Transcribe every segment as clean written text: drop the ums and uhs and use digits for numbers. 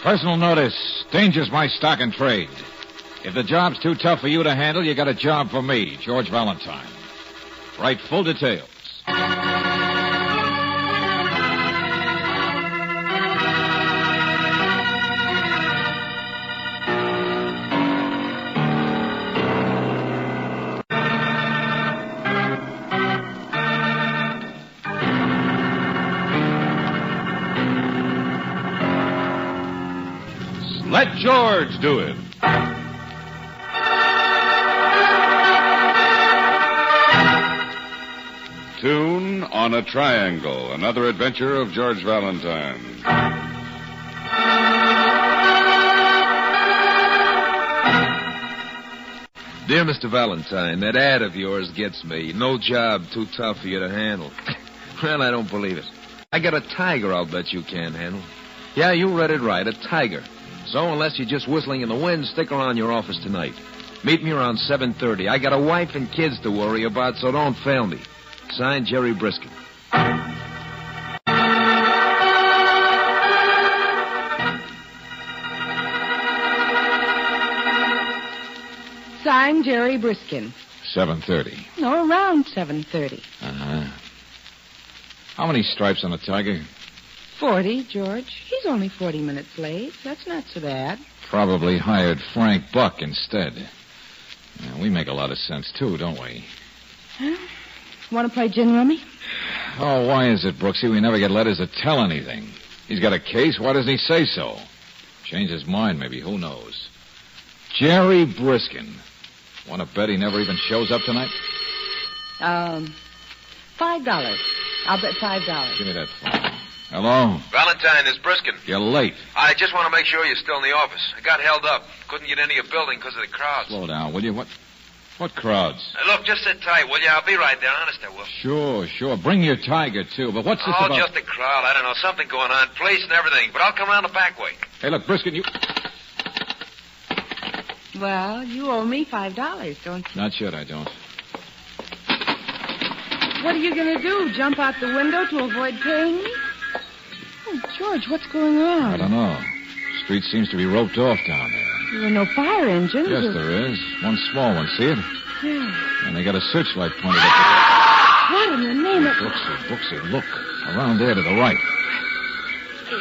Personal notice. Danger's my stock and trade. If the job's too tough for you to handle, you got a job for me, George Valentine. Write full details. Let George do it. Tune on a Triangle, another adventure of George Valentine. Dear Mr. Valentine, that ad of yours gets me. No job too tough for you to handle. Well, I don't believe it. I got a tiger I'll bet you can't handle. Yeah, you read it right, a tiger. So unless you're just whistling in the wind, stick around your office tonight. Meet me around 7:30. I got a wife and kids to worry about, so don't fail me. Signed, Jerry Briskin. Signed, Jerry Briskin. 7:30. No, around 7:30. Uh-huh. How many stripes on a tiger? 40, George. He's only 40 minutes late. That's not so bad. Probably hired Frank Buck instead. Yeah, we make a lot of sense, too, don't we? Huh? Want to play gin rummy? Oh, why is it, Brooksy, we never get letters that tell anything? He's got a case. Why doesn't he say so? Change his mind, maybe. Who knows? Jerry Briskin. Want to bet he never even shows up tonight? $5. I'll bet $5. Give me that phone. Hello? Valentine, is Briskin. You're late. I just want to make sure you're still in the office. I got held up. Couldn't get into your building because of the crowds. Slow down, will you? What crowds? Look, just sit tight, will you? I'll be right there. Honest, I will. Sure. Bring your tiger, too. But what's this about? Just a crowd. I don't know. Something going on. Police and everything. But I'll come around the back way. Hey, look, Briskin, you... Well, you owe me $5, don't you? Not yet, I don't. What are you going to do? Jump out the window to avoid paying me? Oh, George, what's going on? I don't know. The street seems to be roped off down there. There are no fire engines. Yes, there is. One small one. See it? Yeah. And they got a searchlight pointed at What in the name of... Brooksy, look. Around there to the right.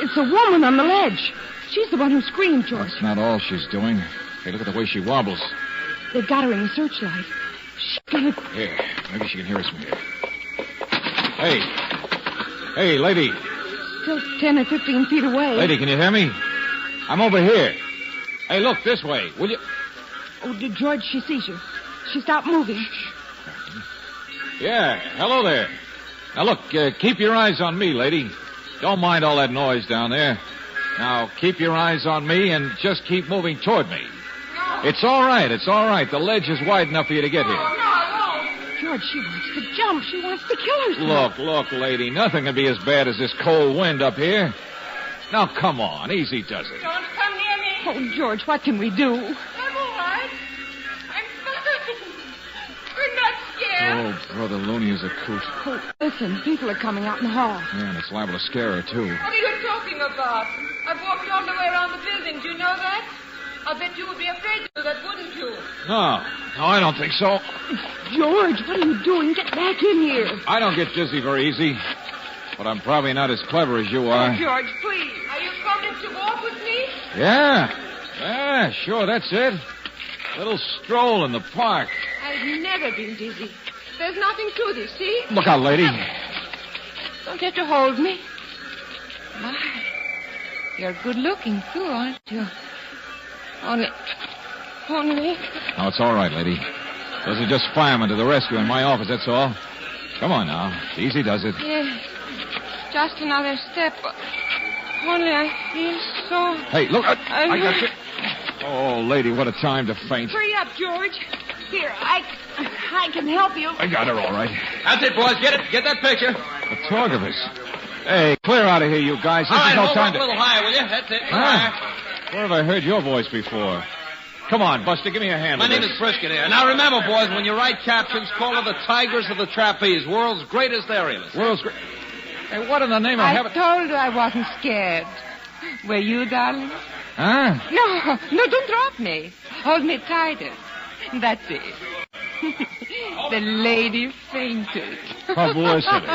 It's a woman on the ledge. She's the one who screamed, George. That's not all she's doing. Hey, look at the way she wobbles. They've got her in the searchlight. She's gonna... Here, maybe she can hear us from here. Hey, lady. Still 10 or 15 feet away. Lady, can you hear me? I'm over here. Hey, look, this way, will you? Oh, George, she sees you. She stopped moving. Yeah, hello there. Now, look, keep your eyes on me, lady. Don't mind all that noise down there. Now, keep your eyes on me and just keep moving toward me. It's all right. The ledge is wide enough for you to get here. George, she wants to jump. She wants to kill herself. Look, lady. Nothing can be as bad as this cold wind up here. Now, come on. Easy does it. Don't come near me. Oh, George, what can we do? I'm all right. I'm fine. We're not scared. Oh, Brother Looney is a coot. Oh, listen, people are coming out in the hall. Yeah, and it's liable to scare her, too. What are you talking about? I've walked all the way around the building. Do you know that? I bet you would be afraid to do that, wouldn't you? No, I don't think so. George, what are you doing? Get back in here. I don't get dizzy very easy. But I'm probably not as clever as you are. Oh, George, please. Are you coming to walk with me? Yeah, sure, that's it. Little stroll in the park. I've never been dizzy. There's nothing to this, see? Look out, lady. Don't you have to hold me. My, you're good looking, too, aren't you? Only... Oh, it's all right, lady. Those are just firemen to the rescue in my office, that's all. Come on now. Easy does it. Yes. Just another step. Only I feel so... Hey, look. I got you. Oh, lady, what a time to faint. Hurry up, George. Here, I can help you. I got her all right. That's it, boys. Get it. Get that picture. Photographers. Hey, clear out of here, you guys. This is no time to... a little higher, will you? That's it. Where have I heard your voice before? Come on, Buster, give me a hand. My name is Briskin here. Now remember, boys, when you write captions, call her the Tigers of the Trapeze, world's greatest aerialist. World's great... Hey, what in the name of heaven... I told you I wasn't scared. Were you, darling? Huh? No, don't drop me. Hold me tighter. That's it. The lady fainted. Publicity.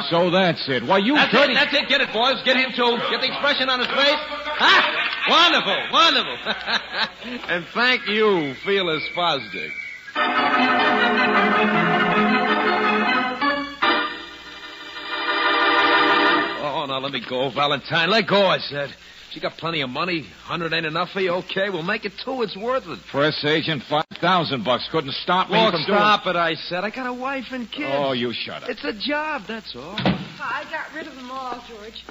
So that's it. Why, you dirty... That's it. Get it, boys. Get him, too. Get the expression on his face. Ha! Wonderful. And thank you, Fearless Fosdick. Oh, now let me go, Valentine. Let go, I said. She got plenty of money. 100 ain't enough for you? Okay, we'll make it 2. It's worth it. Press agent, $5,000 couldn't stop me Look, from stop it, I said. I got a wife and kids. Oh, you shut up. It's a job, that's all. I got rid of them all, George.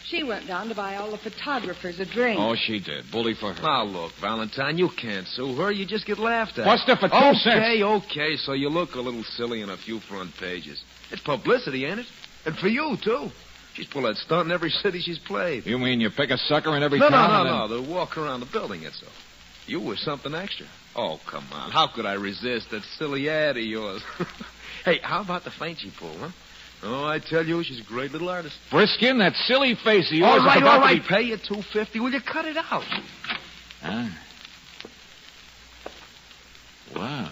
She went down to buy all the photographers a drink. Oh, she did. Bully for her. Now, look, Valentine, you can't sue her. You just get laughed at. Buster for 2 cents. Okay, so you look a little silly in a few front pages. It's publicity, ain't it? And for you, too. She's pulled that stunt in every city she's played. You mean you pick a sucker in every No, town? no. They'll walk around the building, that's all. You were something extra. Oh, come on. How could I resist that silly ad of yours? Hey, how about the feint she pulled, huh? Oh, I tell you, she's a great little artist. Briskin, that silly face of yours. All right. To be... Pay you $250. Will you cut it out? Huh? Wow.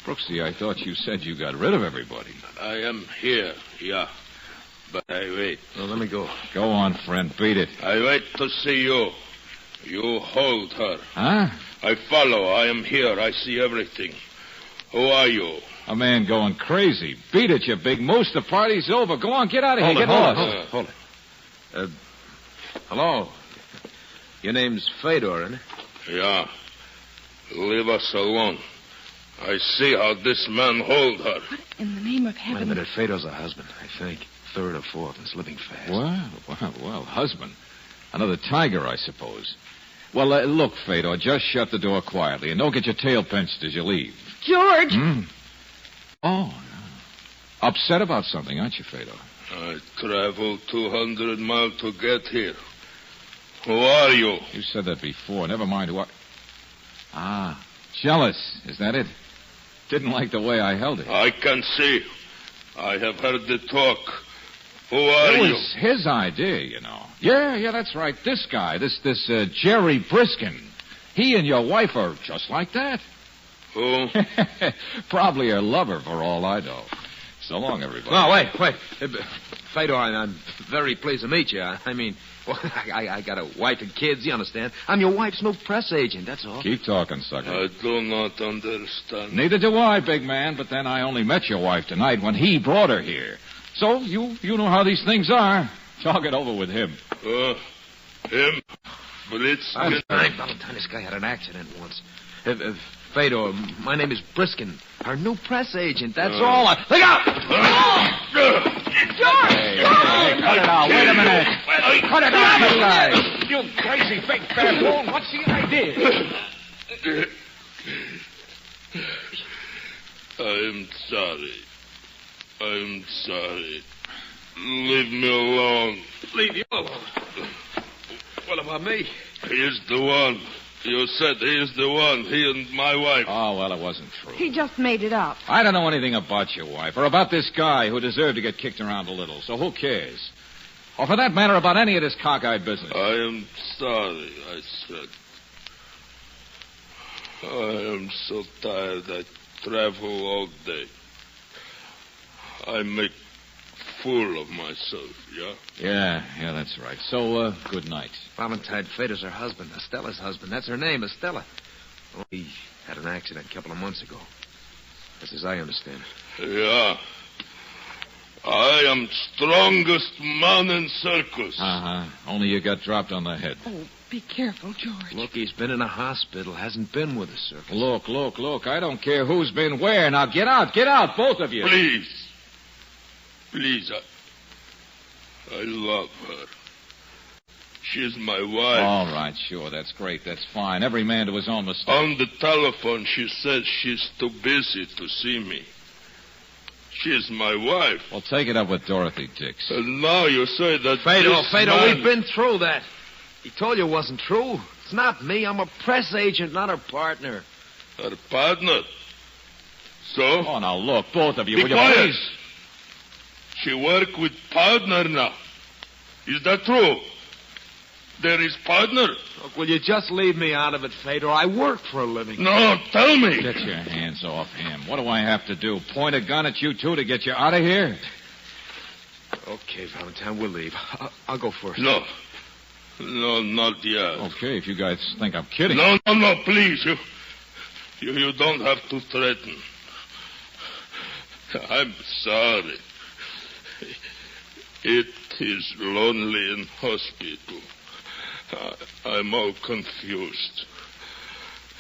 Brooksy, I thought you said you got rid of everybody. I am here, yeah. But I wait. Well, let me go. Go on, friend. Beat it. I wait to see you. You hold her. Huh? I follow. I am here. I see everything. Who are you? A man going crazy. Beat it, you big moose. The party's over. Go on, get out of here. Get lost. Hold it. Hello. Your name's Fedor, isn't it? Yeah. Leave us alone. I see how this man hold her. What in the name of Wait a heaven? minute. Fedor's her husband, I think. 3rd or 4th. It's living fast. Well, husband. Another tiger, I suppose. Well, look, Fedor, just shut the door quietly and don't get your tail pinched as you leave. George! Oh, no. Upset about something, aren't you, Fedor? I traveled 200 miles to get here. Who are you? You said that before. Never mind who I... Ah, jealous. Is that it? Didn't like the way I held it. I can see. I have heard the talk. Who are you? It was his idea, you know. Yeah, that's right. This guy, this Jerry Briskin. He and your wife are just like that. Who? Probably her lover, for all I know. So long, everybody. No, wait. Fedor, I'm very pleased to meet you. I mean, well, I got a wife and kids, you understand. I'm your wife's new press agent, that's all. Keep talking, sucker. I do not understand. Neither do I, big man, but then I only met your wife tonight when he brought her here. So, you know how these things are. Talk it over with him. Him? Blitz? Valentine, this guy had an accident once. Fedor, my name is Briskin. Our new press agent, that's all. Look out! George! Hey, cut it out. Wait a minute. Cut it out, you guys. You crazy fake baboon. What's the idea? I'm sorry. Leave me alone. Leave you alone. What about me? He's the one. You said he's the one. He and my wife. Oh, well, it wasn't true. He just made it up. I don't know anything about your wife or about this guy who deserved to get kicked around a little, so who cares? Or for that matter, about any of this cockeyed business. I am sorry, I said. I am so tired. I travel all day. I make fool of myself, yeah? Yeah, that's right. So, good night. Valentine Fedor's her husband, Estella's husband. That's her name, Estella. Oh, he had an accident a couple of months ago. That's as I understand it. Yeah. I am strongest man in circus. Uh-huh. Only you got dropped on the head. Oh, be careful, George. Look, he's been in a hospital, hasn't been with the circus. Look. I don't care who's been where. Now, get out, both of you. Please, I love her. She's my wife. All right, sure, that's great, that's fine. Every man to his own mistake. On the telephone, she says she's too busy to see me. She's my wife. Well, take it up with Dorothy Dix. And now you say that Fedor, we've been through that. He told you it wasn't true. It's not me. I'm a press agent, not her partner. Her partner? So? Oh, now, look, both of you, Be will you quiet. please? She work with partner now. Is that true? They're his partner. Look, will you just leave me out of it, Fedor? I work for a living. No, tell me. Get your hands off him. What do I have to do? Point a gun at you two to get you out of here? Okay, Valentine, we'll leave. I'll go first. No. No, not yet. Okay, if you guys think I'm kidding. No, please. You don't have to threaten. I'm sorry. It is lonely in hospital. I'm all confused.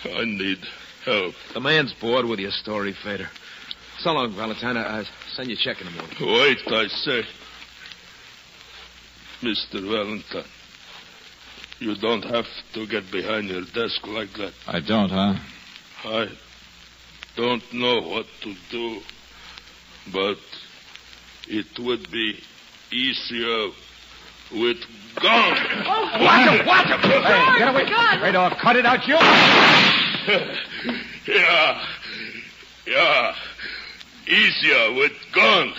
I need help. The man's bored with your story, Fedor. So long, Valentine. I'll send you a check in the morning. Wait, I say. Mr. Valentine, you don't have to get behind your desk like that. I don't, huh? I don't know what to do, but it would be easier with gun. Oh, Watch him! Hey, get away. Radar, cut it out, you. Yeah. Easier with gun.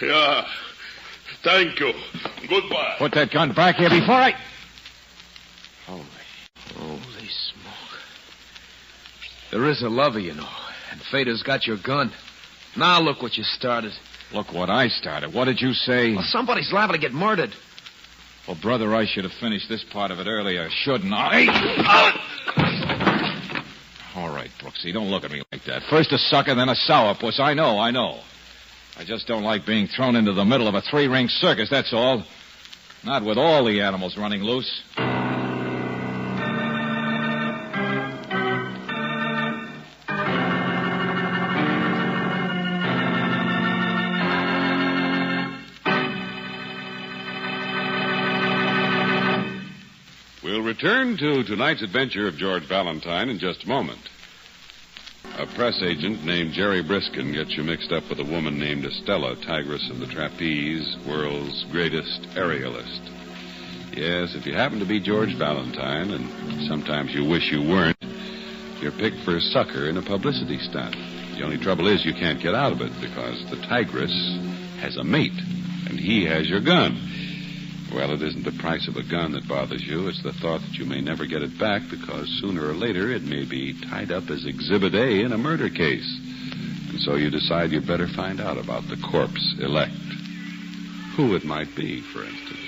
Yeah. Thank you. Goodbye. Put that gun back here before I... Holy smoke. There is a lover, you know, and Fedor's got your gun. Now look what you started. Look what I started. What did you say? Well, somebody's liable to get murdered. Well, brother, I should have finished this part of it earlier, shouldn't I? All right, Brooksy, don't look at me like that. First a sucker, then a sourpuss. I know. I just don't like being thrown into the middle of a three-ring circus, that's all. Not with all the animals running loose. We'll return to tonight's adventure of George Valentine in just a moment. A press agent named Jerry Briskin gets you mixed up with a woman named Estella, tigress of the trapeze, world's greatest aerialist. Yes, if you happen to be George Valentine, and sometimes you wish you weren't, you're picked for a sucker in a publicity stunt. The only trouble is you can't get out of it because the tigress has a mate, and he has your gun. Well, it isn't the price of a gun that bothers you. It's the thought that you may never get it back because sooner or later it may be tied up as Exhibit A in a murder case. And so you decide you better find out about the corpse elect. Who it might be, for instance.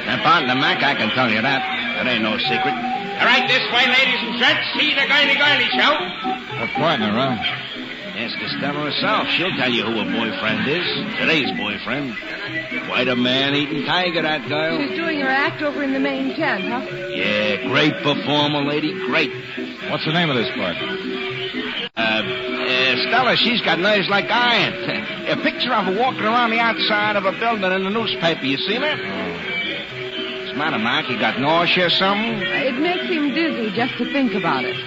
Step on the Mac, I can tell you that. That ain't no secret. All right, this way, ladies and gents. See the girly show. A partner, huh? Ask Estella herself. She'll tell you who her boyfriend is. Today's boyfriend. Quite a man-eating tiger, that girl. She's doing her act over in the main tent, huh? Yeah, great performer, lady. Great. What's the name of this partner? Estella, she's got nerves like iron. A picture of her walking around the outside of a building in the newspaper. You seen her? What's the matter, Mark? You got nausea or something? It makes him dizzy just to think about it.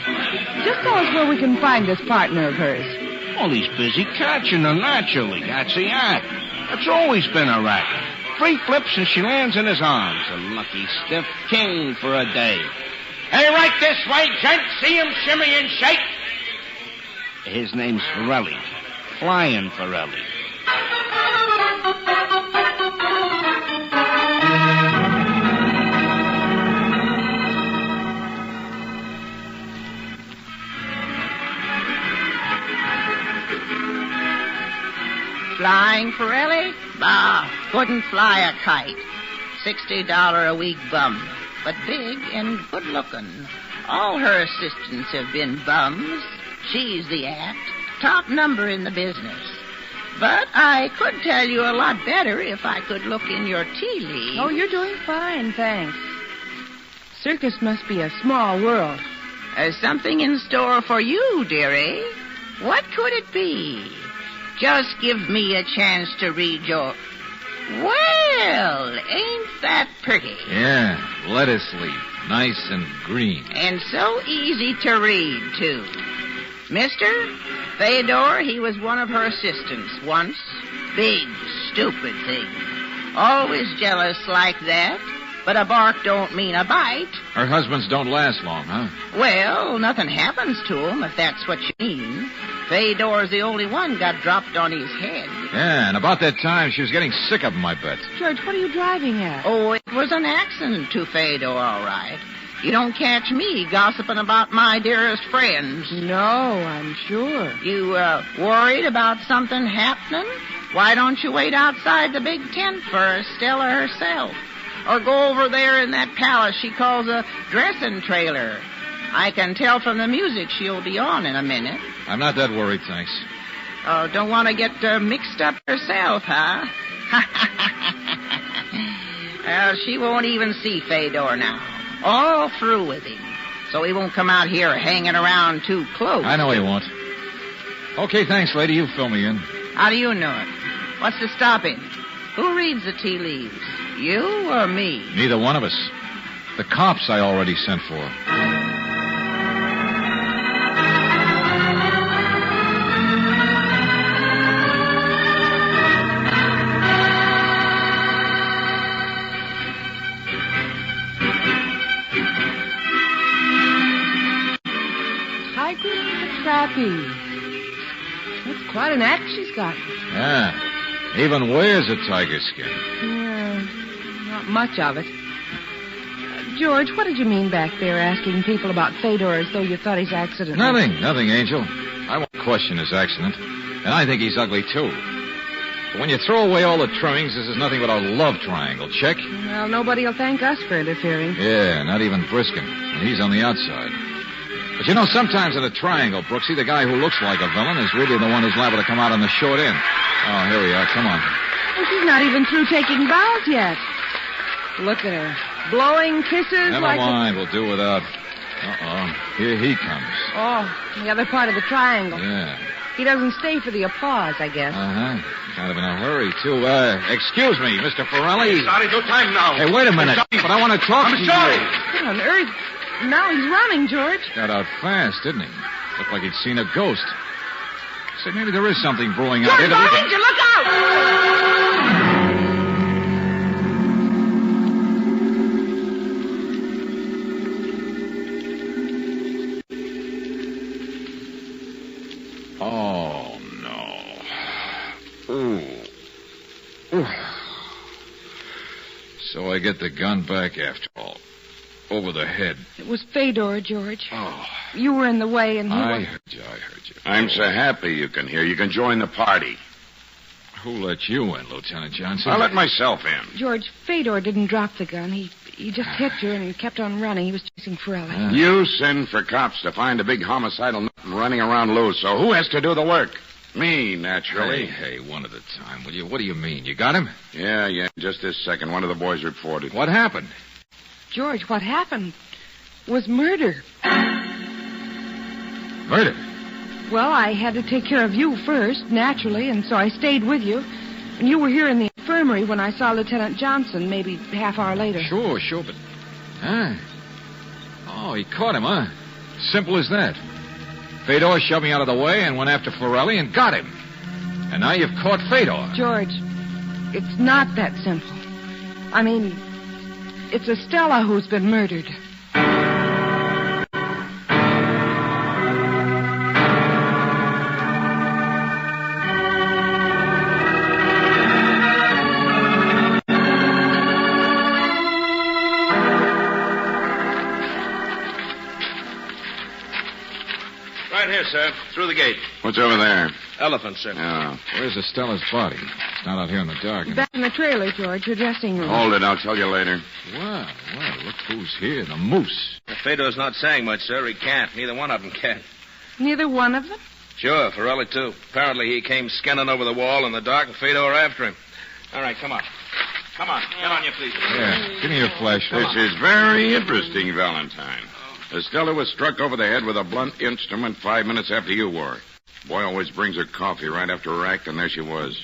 Just tell us where we can find this partner of hers. Well, he's busy catching her naturally. That's the act. That's always been her act. 3 flips and she lands in his arms. A lucky stiff king for a day. Hey, right this way, gent. See him shimmy and shake. His name's Forelli. Flying Forelli. Flying Forelli? Bah, couldn't fly a kite. $60 a week bum, but big and good looking. All her assistants have been bums. She's the act, top number in the business. But I could tell you a lot better if I could look in your tea leaves. Oh, you're doing fine, thanks. Circus must be a small world. There's something in store for you, dearie. What could it be? Just give me a chance to read your... Well, ain't that pretty? Yeah, lettuce leaf. Nice and green. And so easy to read, too. Mister, Fedor, he was one of her assistants once. Big, stupid thing. Always jealous like that. But a bark don't mean a bite. Her husbands don't last long, huh? Well, nothing happens to 'em, if that's what you mean. Fedor's the only one got dropped on his head. Yeah, and about that time, she was getting sick of him, I bet. George, what are you driving at? Oh, it was an accident to Fedor, all right. You don't catch me gossiping about my dearest friends. No, I'm sure. You, worried about something happening? Why don't you wait outside the big tent for Estella herself? Or go over there in that palace she calls a dressing trailer. I can tell from the music she'll be on in a minute. I'm not that worried, thanks. Oh, don't want to get mixed up herself, huh? Well, she won't even see Fedor now. All through with him. So he won't come out here hanging around too close. I know he won't. Okay, thanks, lady. You fill me in. How do you know it? What's to stop him? Who reads the tea leaves? You or me? Neither one of us. The cops I already sent for. Trappy. That's quite an act she's got. Yeah. Even wears a tiger skin. Yeah, not much of it. George, what did you mean back there asking people about Fedor as though you thought his accident... Nothing, Angel. I won't question his accident. And I think he's ugly, too. But when you throw away all the trimmings, this is nothing but a love triangle. Check? Well, nobody will thank us for interfering. Yeah, not even Briskin. And he's on the outside. But you know, sometimes in a triangle, Brooksy, the guy who looks like a villain is really the one who's liable to come out on the short end. Oh, here we are. Come on. Well, she's not even through taking bows yet. Look at her. Blowing kisses Never mind. We'll do without. Uh-oh. Here he comes. Oh, the other part of the triangle. Yeah. He doesn't stay for the applause, I guess. Uh-huh. Kind of in a hurry, too. Excuse me, Mr. Ferrelli. Sorry, no time now. Hey, wait a minute. But I want to talk to you. I'm sorry. What on earth? Now he's running, George. Got out fast, didn't he? Looked like he'd seen a ghost. Say, maybe there is something brewing out here. George, Ranger, look out! Oh, no. Ooh. So I get the gun back after all. Over the head. It was Fedor, George. Oh. You were in the way and I heard you. I'm so happy you can hear. You can join the party. Who let you in, Lieutenant Johnson? I let myself in. George, Fedor didn't drop the gun. He just hit you and kept on running. He was chasing Ferrelli. You send for cops to find a big homicidal nut running around loose, so who has to do the work? Me, naturally. Hey, one at a time, will you? What do you mean? You got him? Yeah, just this second. One of the boys reported. What happened? George, what happened was murder. Murder? Well, I had to take care of you first, naturally, and so I stayed with you. And you were here in the infirmary when I saw Lieutenant Johnson, maybe half hour later. Sure, but... Huh? Oh, he caught him, huh? Simple as that. Fedor shoved me out of the way and went after Ferrelli and got him. And now you've caught Fedor. George, it's not that simple. I mean... It's Estella who's been murdered. Right here, sir. Through the gate. What's over there? Elephant, sir. Oh. Where's Estella's body? It's not out here in the dark. Back in the trailer, George, her dressing room. Hold it. I'll tell you later. Well, look who's here. The moose. Fedor's not saying much, sir. He can't. Neither one of them can. Neither one of them? Sure, Ferrelli, too. Apparently he came scanning over the wall in the dark and Fedor after him. All right, come on. Come on. Get on your feet. Yeah, give me your flashlight. This is very interesting, Valentine. Estella was struck over the head with a blunt instrument 5 minutes after you were. Boy always brings her coffee right after her act, and there she was.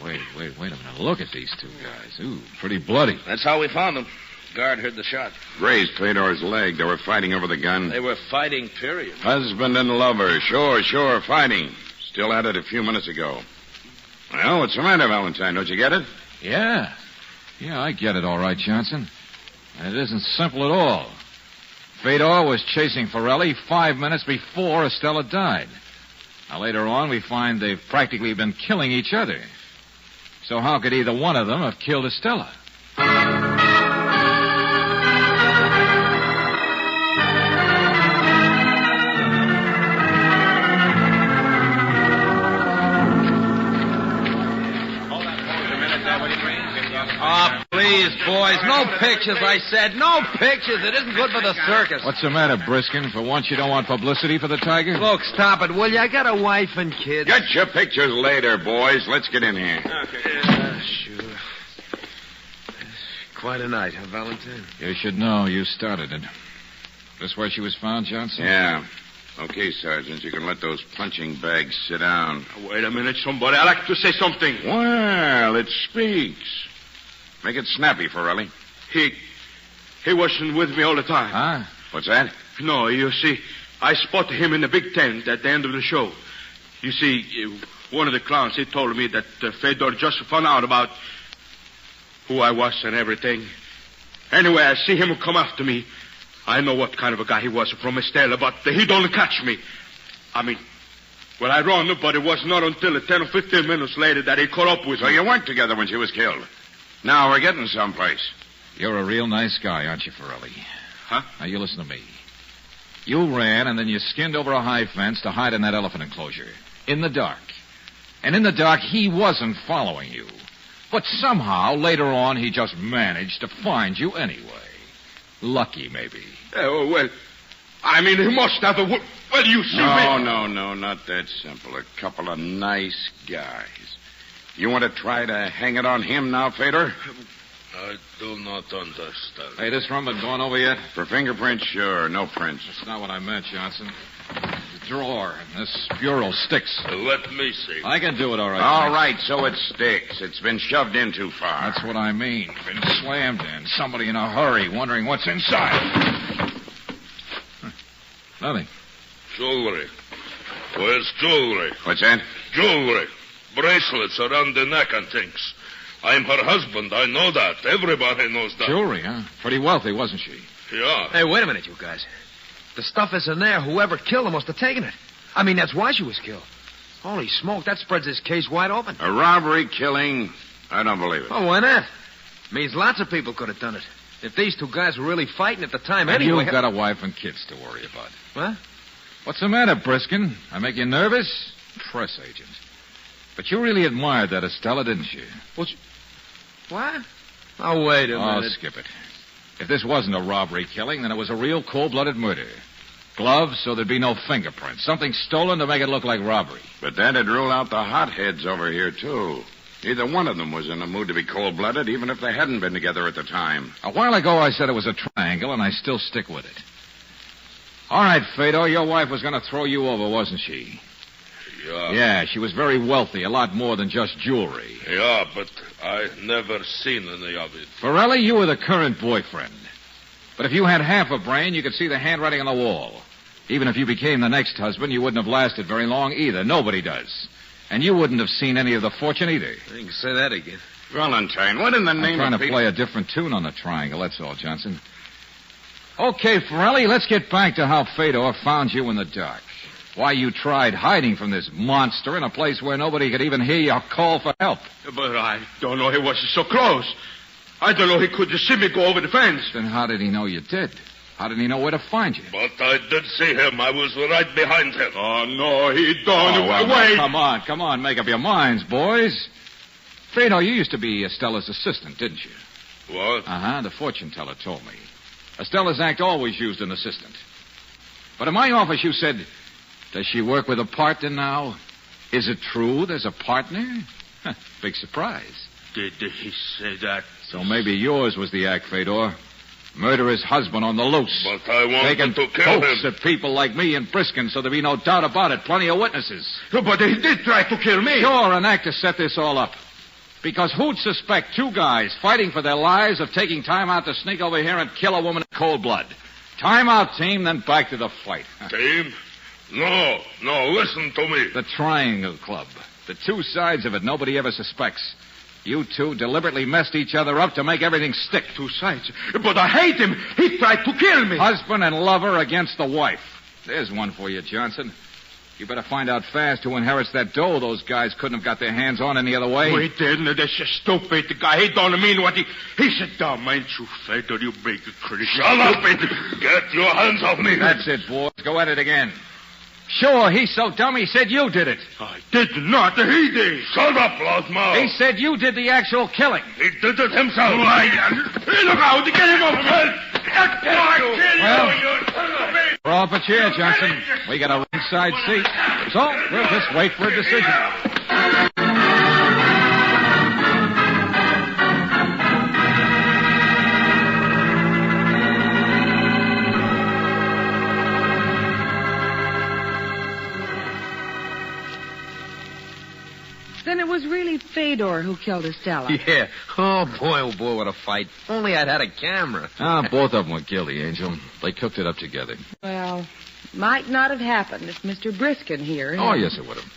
Wait a minute. Look at these two guys. Ooh, pretty bloody. That's how we found them. Guard heard the shot. Grazed Fedor's leg. They were fighting over the gun. They were fighting, period. Husband and lover. Sure, fighting. Still at it a few minutes ago. Well, what's the matter, Valentine? Don't you get it? Yeah, I get it all right, Johnson. And it isn't simple at all. Fedor was chasing Ferrelli 5 minutes before Estella died. Now, later on, we find they've practically been killing each other. So how could either one of them have killed Estella? Oh, please, boys. No pictures, I said. No pictures. It isn't good for the circus. What's the matter, Briskin? For once, you don't want publicity for the tiger? Look, stop it, will you? I got a wife and kids. Get your pictures later, boys. Let's get in here. Okay. Sure. Quite a night, huh, Valentine? You should know. You started it. This where she was found, Johnson? Yeah. Okay, Sergeant, you can let those punching bags sit down. Wait a minute, somebody. I'd like to say something. Well, it speaks. Make it snappy, Forelli. He wasn't with me all the time. Huh? What's that? No, you see, I spotted him in the big tent at the end of the show. You see, one of the clowns, he told me that Fedor just found out about who I was and everything. Anyway, I see him come after me. I know what kind of a guy he was from Estella, but he don't catch me. I mean, well, I run, but it was not until 10 or 15 minutes later that he caught up with me. So you weren't together when she was killed. Now we're getting someplace. You're a real nice guy, aren't you, Forelli? Huh? Now, you listen to me. You ran, and then you skinned over a high fence to hide in that elephant enclosure. In the dark. And in the dark, he wasn't following you. But somehow, later on, he just managed to find you anyway. Lucky, maybe. Well, I mean, he must have a... Well, you see me... No, not that simple. A couple of nice guys. You want to try to hang it on him now, Fedor? I do not understand. Hey, this room been gone over yet? For fingerprints, sure. No prints. That's not what I meant, Johnson. The drawer and this bureau sticks. Let me see. I can do it all right. All right, so it sticks. It's been shoved in too far. That's what I mean. Been slammed in. Somebody in a hurry wondering what's inside. Nothing. Jewelry. Where's jewelry? What's that? Jewelry. Bracelets around the neck and things. I'm her husband. I know that. Everybody knows that. Jewelry, huh? Pretty wealthy, wasn't she? Yeah. Hey, wait a minute, you guys. The stuff isn't there. Whoever killed her must have taken it. I mean, that's why she was killed. Holy smoke, that spreads this case wide open. A robbery, killing? I don't believe it. Oh, why not? Means lots of people could have done it. If these two guys were really fighting at the time And anyway... you've got a wife and kids to worry about. What? What's the matter, Briskin? I make you nervous? Press agent. But you really admired that Estella, didn't you? What? Oh, wait a Oh, minute. skip it. If this wasn't a robbery killing, then it was a real cold-blooded murder. Gloves, so there'd be no fingerprints. Something stolen to make it look like robbery. But that'd rule out the hotheads over here, too. Neither one of them was in a mood to be cold-blooded, even if they hadn't been together at the time. A while ago, I said it was a triangle, and I still stick with it. All right, Fedor, your wife was going to throw you over, wasn't she? Yeah. Yeah, she was very wealthy, a lot more than just jewelry. Yeah, but I never seen any of it. Forelli, you were the current boyfriend. But if you had half a brain, you could see the handwriting on the wall. Even if you became the next husband, you wouldn't have lasted very long either. Nobody does. And you wouldn't have seen any of the fortune either. You can say that again. Valentine, what in the name I'm trying of... to play a different tune on the triangle, that's all, Johnson. Okay, Forelli, let's get back to how Fedor found you in the dark. Why you tried hiding from this monster in a place where nobody could even hear your call for help. But I don't know he was so close. I don't know he could just see me go over the fence. Then how did he know you did? How did he know where to find you? But I did see him. I was right behind him. Oh, no, he don't. Oh, well, Wait. now, come on. Make up your minds, boys. Fedor, you used to be Estella's assistant, didn't you? What? Uh-huh, the fortune teller told me. Estella's act always used an assistant. But in my office, you said, does she work with a partner now? Is it true there's a partner? Big surprise. Did he say that? So maybe yours was the act, Fedor. Murder his husband on the loose. But I wanted Taking to kill pokes him. at people like me and Briskin, so there'd be no doubt about it. Plenty of witnesses. But he did try to kill me. Sure, an act to set this all up. Because who'd suspect two guys fighting for their lives of taking time out to sneak over here and kill a woman in cold blood? Time out, team, then back to the fight. Team? No, listen to me. The Triangle Club. The two sides of it nobody ever suspects. You two deliberately messed each other up to make everything stick. Two sides? But I hate him. He tried to kill me. Husband and lover against the wife. There's one for you, Johnson. You better find out fast who inherits that dough those guys couldn't have got their hands on any other way. Oh, he didn't. That's just stupid. The guy, he don't mean what he's a dumb, ain't you, Fedor? You big critic. Shut up, get your hands off me. That's it, boys. Go at it again. Sure, he's so dumb he said you did it. I did not. He did. Shut up, loudmouth. He said you did the actual killing. He did it himself. Look out. Get him over here. Well, we're off a chair, Johnson. We got a ringside seat. So we'll just wait for a decision. Then it was really Fedor who killed Estella. Yeah. Oh, boy, what a fight. If only I'd had a camera. Both of them were guilty, Angel. They cooked it up together. Well, might not have happened if Mr. Briskin here... Oh, yes, it would have.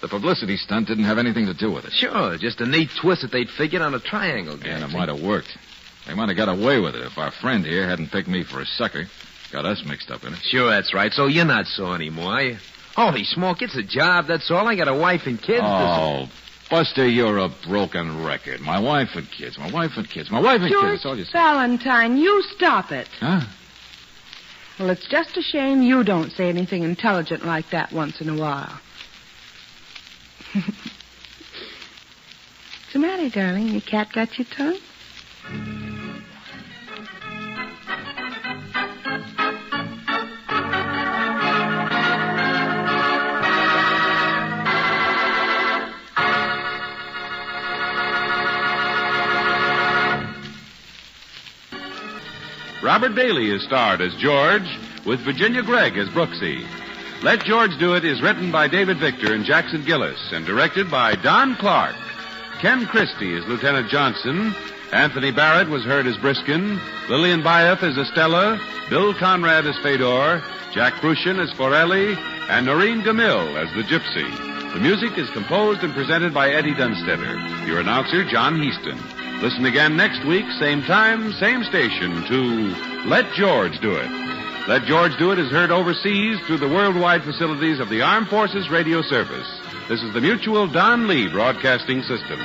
The publicity stunt didn't have anything to do with it. Sure, just a neat twist that they'd figured on a triangle game. And it might have worked. They might have got away with it if our friend here hadn't picked me for a sucker. Got us mixed up in it. Sure, that's right. So you're not sore anymore, are you? Holy smoke, it's a job, that's all. I got a wife and kids. Oh, Buster, you're a broken record. My wife and kids, my wife and kids, my wife and kids. That's all you say. Valentine, you stop it. Huh? Well, it's just a shame you don't say anything intelligent like that once in a while. What's the matter, darling? Your cat got your tongue? Robert Bailey is starred as George, with Virginia Gregg as Brooksy. Let George Do It is written by David Victor and Jackson Gillis and directed by Don Clark. Ken Christie is Lieutenant Johnson. Anthony Barrett was heard as Briskin. Lillian Bayef as Estella. Bill Conrad as Fedor. Jack Crucian as Forelli. And Noreen DeMille as the Gypsy. The music is composed and presented by Eddie Dunstetter. Your announcer, John Heaston. Listen again next week, same time, same station, to Let George Do It. Let George Do It is heard overseas through the worldwide facilities of the Armed Forces Radio Service. This is the Mutual Don Lee Broadcasting System.